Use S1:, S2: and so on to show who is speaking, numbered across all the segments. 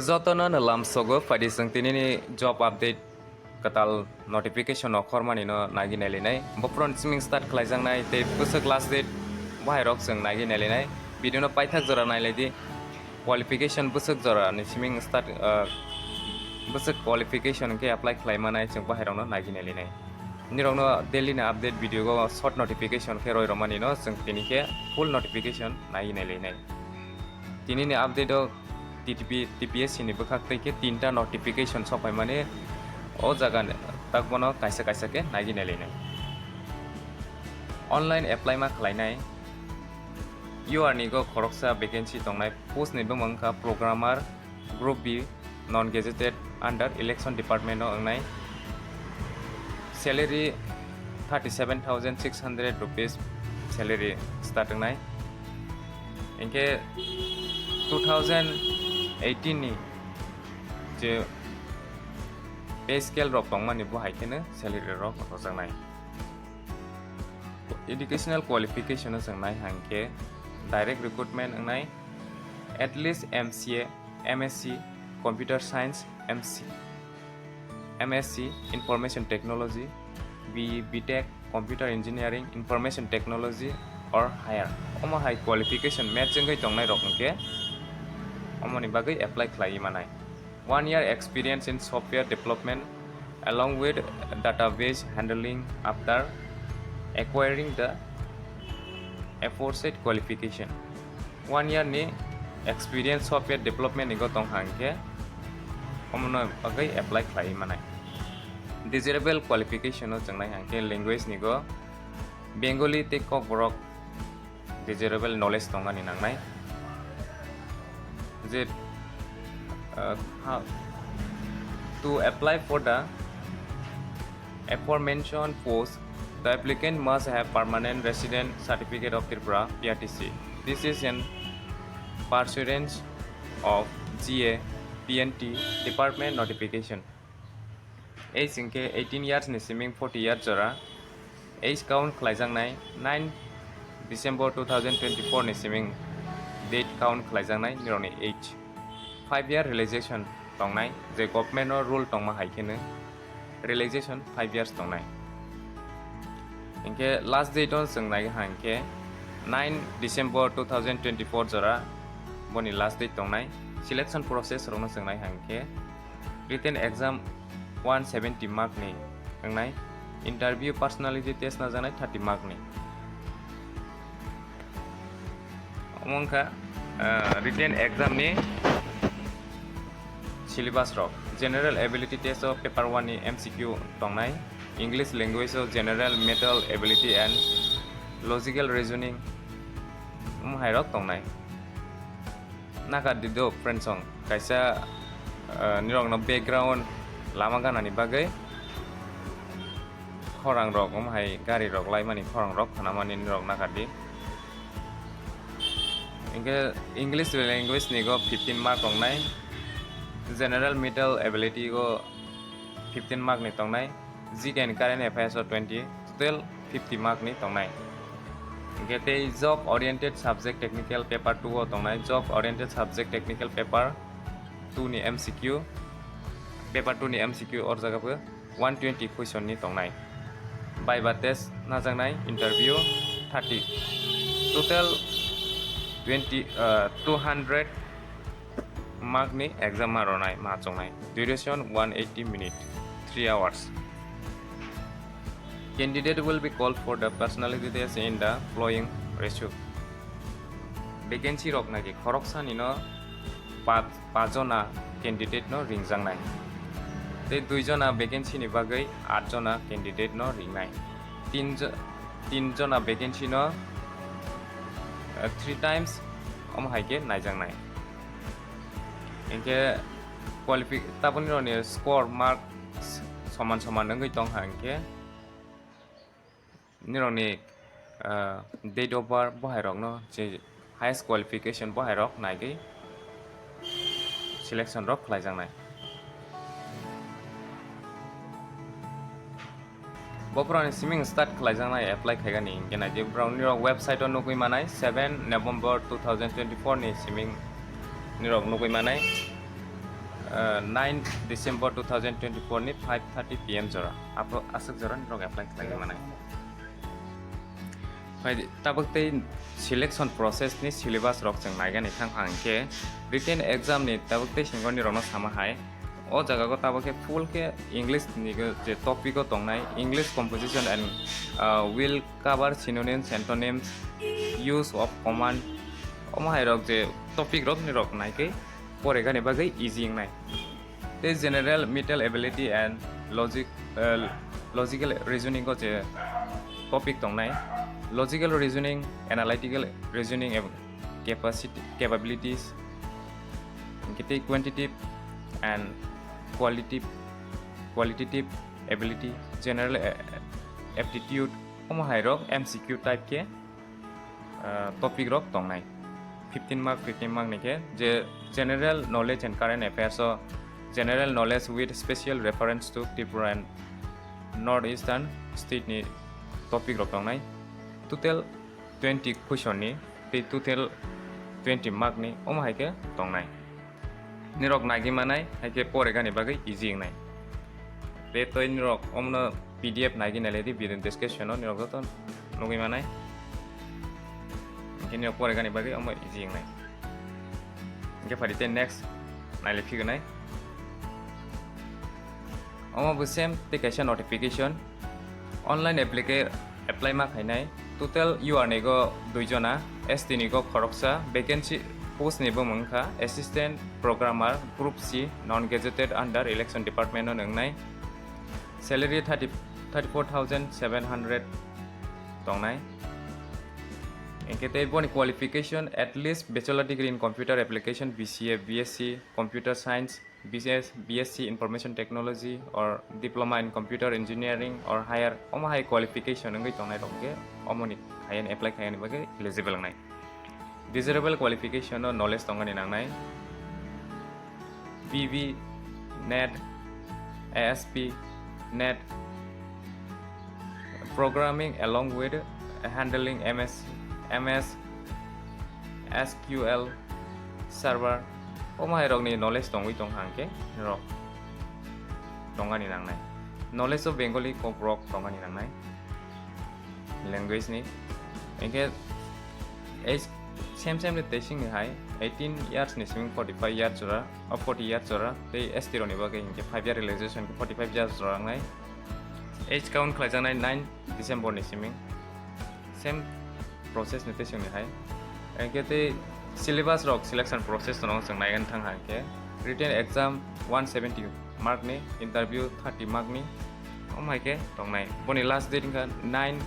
S1: jotonw lamsogo faidisang tinini job update Kwtal notification khormani no naginai lenai bopron siming start khlaijangnai te pusuk last date bahairok jeng naginai lenai video no paithak jora nailedi qualification pusuk jora ni siming start pusuk qualification ke apply khlaimanai jeng bahairok no naginai lenai nirok no daily na update video go short notification ke roi romani no jeng tini ke full notification naginai lenai tini ni update o TPSC ni bukhak ke tinta notification sopai mane o jaga takbono kaisa ke naginai lenai online apply ma khlainai UR ni go khoroksa vacancy tongnai post ni bumangka programmer group B non gazetted under election department no angnai salary 37,600 rupees salary start angnai inke 2018 ni je pay scale rok tongmani bo haikene salary rok rojaknai educational qualification sangnai hangke direct recruitment angnai at least MCA MSc computer science MSc information technology BTech computer engineering information technology or higher omo high qualification match ngai tongnai rok angke omo ni bagai apply khlai manai 1 year experience in software development along with database handling after acquiring the aforesaid qualification 1 year ni experience software development ni go tong hangke omono bagai apply khlai manai desirable qualification no changnai hangke language ni go bengali te kok borok desirable knowledge tongani nangnai je to apply for the aforementioned post the applicant must have permanent resident certificate of TRIPURA PRTC. This is an pursuance of GA PNT department notification. Age inke 18 years ni siming 40 years jora age count khlaijangnai 9 December 2024 ni siming date count khlaijangnai nirokni age 5 year realization tongnai je government no rule tongma haikene realization 5 years tongnai inke last date on sengnai hangke 9 December 2024 jora boni last date tongnai selection process rokno sengnai hangke written exam 170 mark ni angnai interview personality test na janai 30 mark ni amongka written exam ni syllabus rok general ability test of paper 1 ni MCQ tongnai English language of general mental ability and logical reasoning hairok tongnai naka dido friend song kaisa nirok no background lama ganani bagai khorang rok hai gari rok laimani khorang rok khanamani nirok nakadi English language ni go 15 mark tongnai general mental ability go 15 mark ni tongnai GK and current affairs 20 still 50 mark ni tongnai get a job oriented subject technical paper 2 tongnai job oriented subject technical paper 2 ni MCQ paper 2 ni MCQ or jaga 120 question ni tongnai viva test na jangnai interview 30 total 200 mark ni exam maronai ma chongnai duration 180 minutes 3 hours candidate will be called for the personality test in the following ratio vacancy rok nagi khoroksa ni no 5 jona candidate no ringjangnai te 2 jona vacancy ni bagai 8 jona candidate no ringnai 3 jona vacancy no 3 times haike naijangnai inke qualify taboni ro ni score mark soman ngai tong hangke nirokni date of birth bahairok no je highest qualification bahairok naigai selection rok khlaijangnai boproni siming start khlaijangnai apply khaigani gena je brown nirok website on nugui manai 7 November 2024 ni siming nirok nugui manai 9 December 2024 ni 5:30 PM jora apo asuk jora nirok apply khlai manai phai tabak tei selection process ni syllabus rok jeng naigani thang ke written exam ni tabak tei singor ni rokno sama hai o jaga ko tabak ke full ke English ni je topic ko tongnai English composition and will cover synonyms antonyms use of command omo hai rok je topic rok ni rok nai ke pore gani bagai easy nai the general mental ability and logical reasoning ko je topic tongnai logical reasoning analytical reasoning capabilities quantitative and qualitative ability general aptitude omo hai rok MCQ type ke topic rok tongnai 15 mark ni ke je general knowledge and current affairs so general knowledge with special reference to TRIPURA and northeastern state ni topic rok tongnai total 20 question ni pe total 20 mark ni omo hai ke tongnai nirok nagi manai hai ke pore gani bagai easy nai pe to nirok omno PDF nagi naledi bidin description no nirok to nugui manai kini pore gani bagai omo easy nai ke farite next nai lefi nai omo bu same te kaisa notification online apply ma khainai total you are nego duijona ST ni go khoroksa vacancy post ni bo mangkha assistant programmer group C non gazetted under election department no nangnai salary 34,700 tongnai enkete boni qualification at least bachelor degree in computer application BCA BSc computer science BSc information technology or diploma in computer engineering or higher omo high qualification ngai tongnai rokge omoni khayan apply khayan bagai eligible ngai desirable qualification or knowledge tongani nangnai BV net ASP net programming along with handling MS SQL server omo hai rok ni knowledge tongui tong hangke rok tongani nangnai knowledge of Bengali ko rok tongani nangnai language ni engke age same ni testing ni hai 18 years ni swimming 45 years jora or 40 years jora te ST ro ni bagai engke 5 year realization 45 years jora ngai age count khlaijanai 9 December ni swimming same process ni testing ni hai engke te syllabus rok selection process no jeng naigan thang hangke written exam 170 mark ni interview 30 mark ni omai ke tongnai boni last date ka 9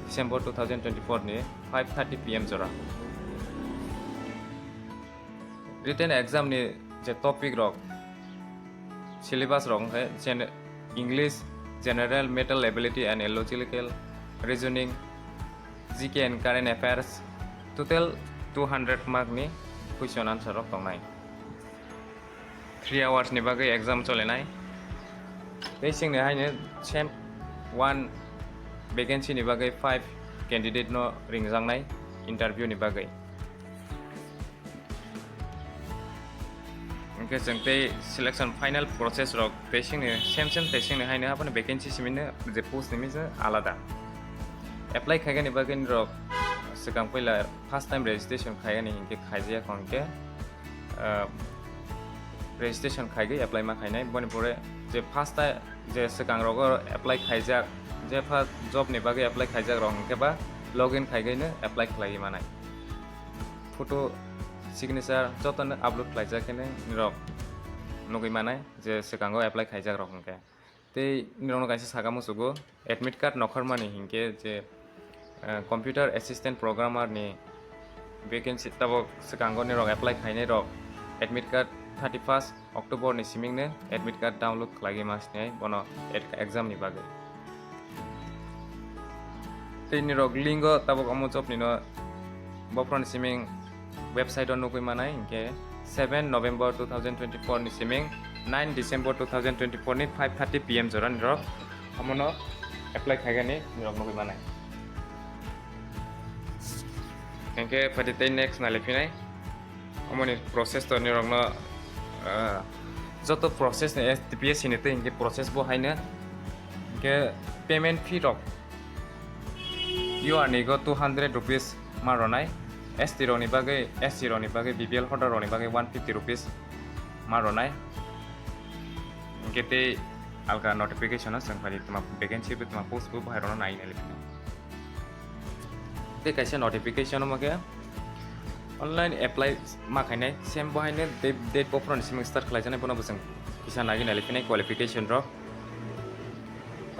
S1: December 2024 ni 5:30 PM jora written exam ni je topic rok syllabus rok hai English general mental ability and logical reasoning GK and current affairs total 200 mark ni question answer rok tongnai 3 hours ni bagai exam cholenai basing ni haine same one vacancy ni bagai 5 candidate no ringjangnai interview ni bagai engke jengte selection final process rok basing ni same testing ni haine apane vacancy simine je post ni je alada apply khaigani bagai ni rok sekang pila first time registration khaigani hinke khaijia konke registration khaigai apply ma khainai boni pore je first time je sekang rogo apply khaijak je first job ni bagai apply khaijak rong ke ba login khaigai ne apply khlai manai photo signature jotonw upload khlaijak ne nirok nugui manai je sekango apply khaijak rong ke tei nirok no kaisa sagamu sugo admit card nongkhor mani hinke je computer assistant programmer ni vacancy tabo sekango ni rok apply khainai rok admit card 31st October ni siming ne admit card download khlagi mas ni bono exam ni bagai tei ni rok lingo tabo omo job ni no bopron siming website on nugui manai ke 7 November 2024 ni siming 9 December 2024 ni 5:30 PM jora ni rok amono apply khaigani ni rok nugui manai engke fatite next na lefinai amoni process to nirok no joto process ni TPSC ni te inge process bo haina inge payment fee rok you are ni go 200 rupees maronai ST ro ni bagai SC ro ni bagai BPL holder ro ni bagai 150 rupees maronai inge te alga notification na sang pari tuma vacancy pe tuma post bo bahai ro nai ne lipna te kaisa notification ma ke online apply ma khainai same bahai ne date bo from sim start khlai jana bono busang kisa nagi ne lipna qualification ro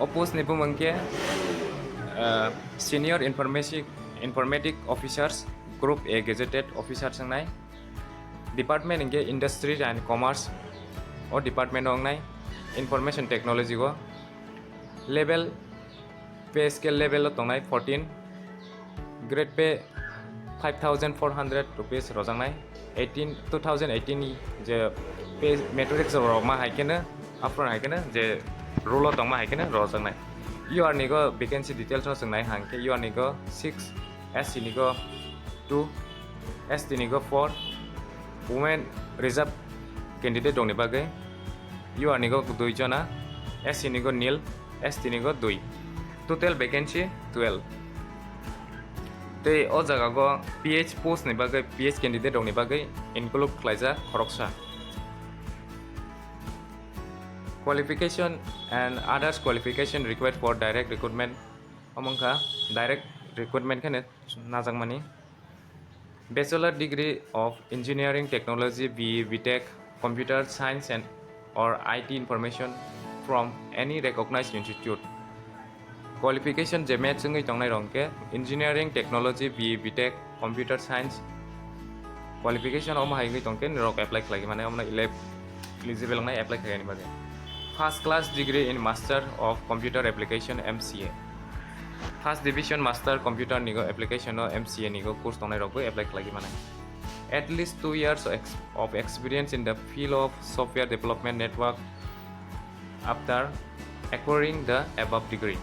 S1: oppose ne bo mangke senior informatic officers group A gazetted officer sangnai department inge industry and commerce or department ongnai information technology go level pay scale level lo tongnai 14 grade pay 5400 rupees rojaknai 2018 ni je pay matrix ro ma haikena upfront haikena je rule tongma haikena rojaknai you are nigo vacancy details no sangnai hangke you are nigo 6 SC nigo 2 ST nigo 4 women reserve candidate dongni bagai you are nigo 2 jona SC nigo nil ST nigo 2 total vacancy 12 te o jaga go PH post ni bagai PH candidate dongni bagai include khlaija khoroksa qualification and others qualification required for direct recruitment amongka direct recruitment khane najangmani bachelor degree of engineering technology BTech computer science and or IT information from any recognized institute qualification je match ngai tongnai rongke engineering technology BTech computer science qualification om hai ngai tongke nirok apply khlagi mane omna eligible ngai apply khlagi ni bage first class degree in master of computer application MCA first division master computer nigo application no MCA nigo course tongnai rok apply khlagi mane at least 2 years of experience in the field of software development network after acquiring the above degree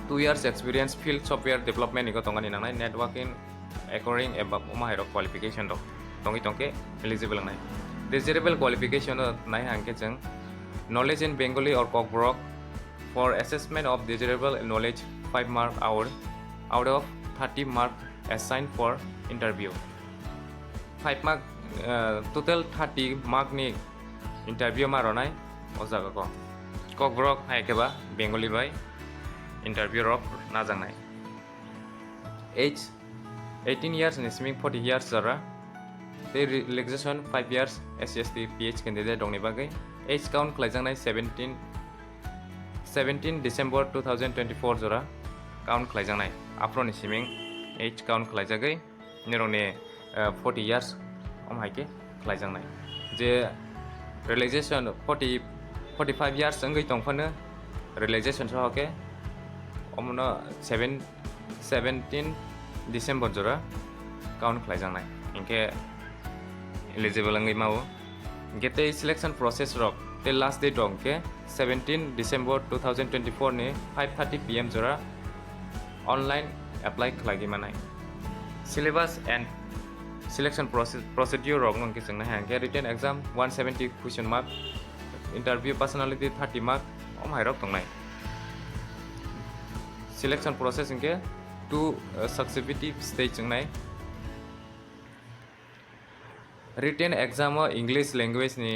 S1: 2 years experience field software development nigo tongani nangnai networking acquiring above omahiro qualification dok tongi tongke eligible nai desirable qualification nai hangke jeng knowledge in Bengali or Kokborok for assessment of desirable knowledge 5 mark out of 30 mark assigned for interview 5 mark total 30 mark ni interview maronai o jaga ko Kokborok haikeba Bengali bai interview rok najangnai age 18 years and swimming 40 years jara the relaxation 5 years SCST PH candidate dongni bagai age count khlaijangnai 17 December 2024 jora count khlaijangnai aproni swimming age count khlaijagai nirokni 40 years om haike khlaijangnai je relaxation 45 years angai tongphano relaxation sohake omno 17 December jora count khlaijangnai inke eligible angai mau gete selection process rok the last date rok ke 17 December 2024 ne 5:30 PM jora online apply khlagi manai syllabus and selection procedure rok nong ke jengna hang written exam 170 question mark interview personality 30 mark om hairok tongnai selection process inke 2 successive stage jengnai written exam English language ni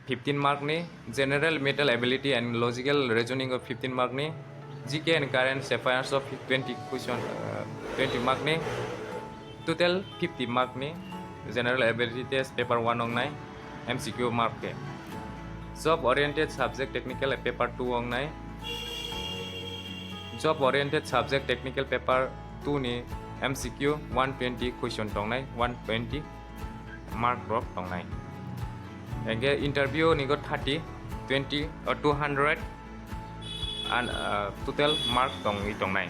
S1: 15 mark ni general mental ability and logical reasoning of 15 mark ni GK and current affairs of 20 question 20 mark ni total 50 mark ni general ability test paper 1 ong nai MCQ mark ke job oriented subject technical paper 2 ong nai job oriented subject technical paper 2 ni MCQ 120 question tong nai 120 mark drop tongnai enge interview nigo 30 20 or 200 and total mark tongnai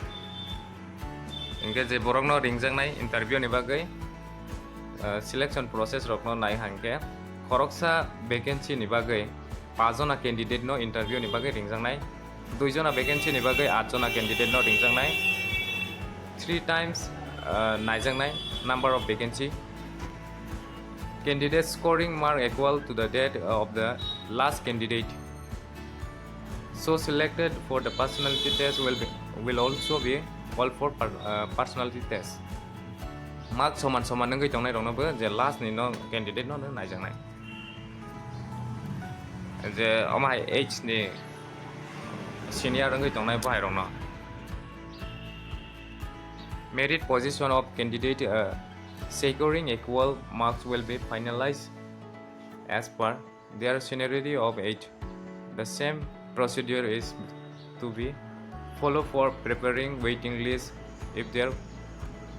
S1: enge je borok no ringjangnai interview ni bagai selection process rok no nai hangke khoroksa vacancy ni bagai 5 jona candidate no interview ni bagai ringjangnai 2 jona vacancy ni bagai 8 jona candidate no ringjangnai 3 times naijangnai number of vacancy candidate scoring mark equal to the date of the last candidate. So selected for the personality test will also be called for personality test. Mark soman nang goi tongnai rokno bo je last ni no candidate no naijaknai. Je omai age ni senior nang goi tongnai bahai rokno. Merit position of candidate securing equal marks will be finalized as per their seniority of age. The same procedure is to be followed for preparing waiting list if there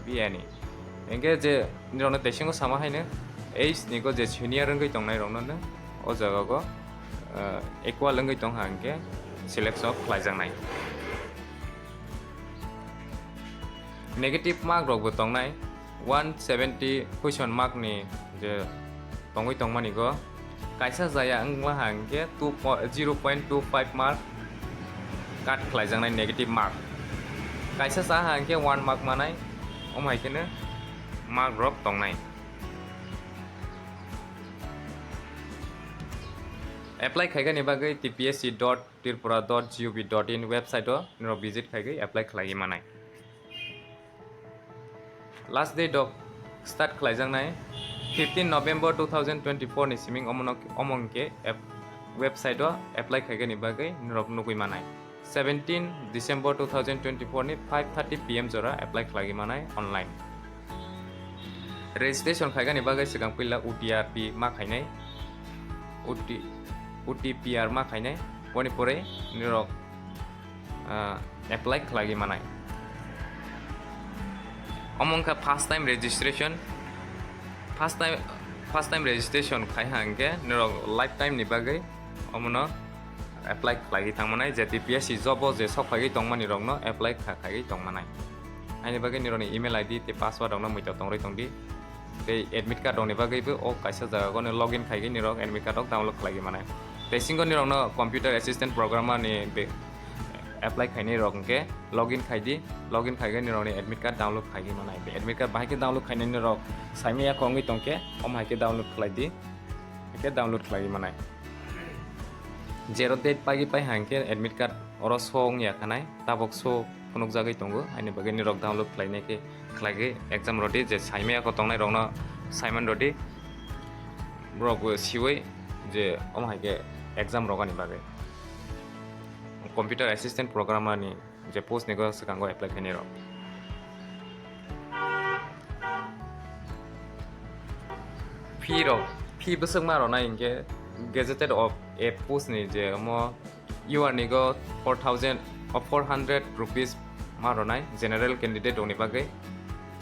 S1: be any. Engage je nirokno tesingo sama haine age ni ko je senior ngai tongnai rokno no o jaga go equal ngai tong hangke selection khlaijaknai. Negative mark rok bo tongnai 170 question mark ni je tongui tongmani go kaisa jaya angma hangke 0.25 mark cut khlaijaknai negative mark. Kaisa sa hangke 1 mark manai omai kene mark rok tongnai. Apply khaigani bagai tpsc.tripura.gov.in website o niro visit khaigai apply khlai manai. Last date of start khlaijaknai 15 November 2024 ni siming omongke website o apply khaigani bagai nirok nugui manai. 17 December 2024 ni 5:30 PM jora apply khlagi manai online. Registration khaigani bagai sigang pila UTRP ma khainai UTPR ma khainai boni pore nirok apply khlagi manai. Omongka first time registration khai hangke nirok lifetime ni bagai omono apply khlagi thangmanai je TPSC job je sokhai tongmani rokno apply khakai tongmanai. Aini bagai nironi email ID te password rokno muita tongroi tongdi te admit card rokni bagai bo o kaisa jaga ko login khaigai nirok admit card rok download khlagi manai. Te singo nirokno computer assistant programmer ni apply khaini rokke login khaidi login khaigai nirokni admit card download khaigi manai. Be admit card bahai ke download khaini nirok saimia kongi tongke omhai ke download khlaidi ke download khlagi manai. Zero date pagi pai hangke admit card oro song ya khanai tabok so phunuk jagai tongo aini bagai nirok download khlainai ke khlagi exam rodi je saimia ko tongnai rokno simon rodi rok siwei je omhai ke exam rogani bagai computer assistant programmer ni je post ni go sekango apply khaini rok. Fee besok maro na inge gazetted of a post ni je mo you are ni go 400 rupees maro nai general candidate oni bagai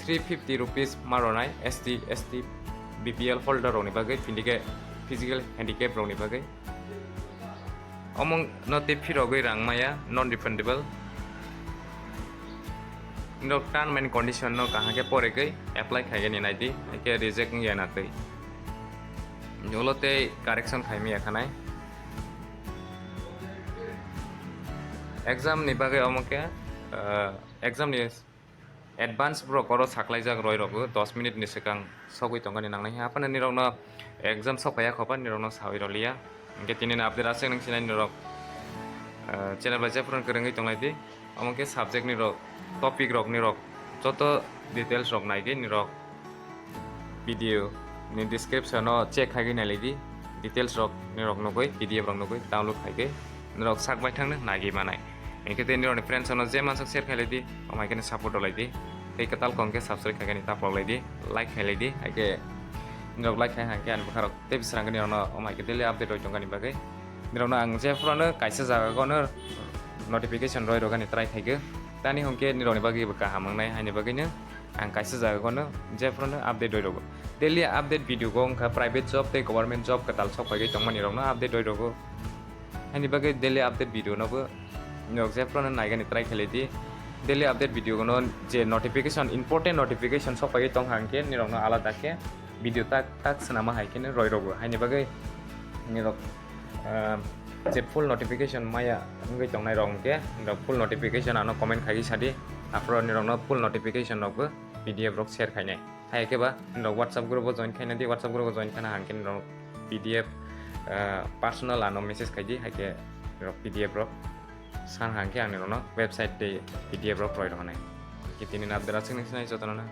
S1: 350 rupees maro nai ST BPL holder oni bagai physical handicap roni bagai omong note fee rogoi rangmaya non refundable no term and condition no kahake pore gai apply khaigani naidi ke reject ngi na tai nolote correction khaimi akhanai exam ni bagai omoke exam ni advance bro koro saklaijak roi rogo 10 minute ni sekang sogoi tongani nangnai apana ni rokno exam sokaya khopan ni rokno sawi rolia ke tinin update aseng nang sinai ni rok channel ba jephro kerengai tonglai di omoke subject ni rok topic rok ni rok joto details rok nai ge ni rok video ni description no check khagi na ledi details rok ni rok nogoi PDF rok nogoi download khaige ni rok sakbai thang nagi manai engke ni rok friends no je mansak share khailai di omai ke support olai di tei katal kongke subscribe khagani ta polai di like khailai di ake ni rok like khai hangke an bukharok te bisrang ni ono omai ke daily update roi tongani bagai ni rok ang jephro no kaisa jaga ko no notification roi rogani try khaige tani hongke ni rok ni bagai buka hamangnai haini bagai ne ang kaisa jaga ko no jephro no update roi rogo daily update video ko angka private job te government job katal sok pagai tongmani rok no update roi rogo haini bagai daily update video no bo nok jephro no naigani try khailai di daily update video ko no je notification important notification sok pagai tong hangke ni rok no alada ke video tak senama hai kene roi rogo haini bagai ni rok je full notification maya ngai tongnai rong ke rok full notification ano comment khai sadi apro ni rok no full notification rok PDF rok share khainai hai ke ba rok WhatsApp group o join khaina di WhatsApp group o join khana hangkin rok PDF personal ano message khai di hai ke rok PDF rok san hangke ang no website de PDF rok provide honai kitini na abdara sing nai jotono na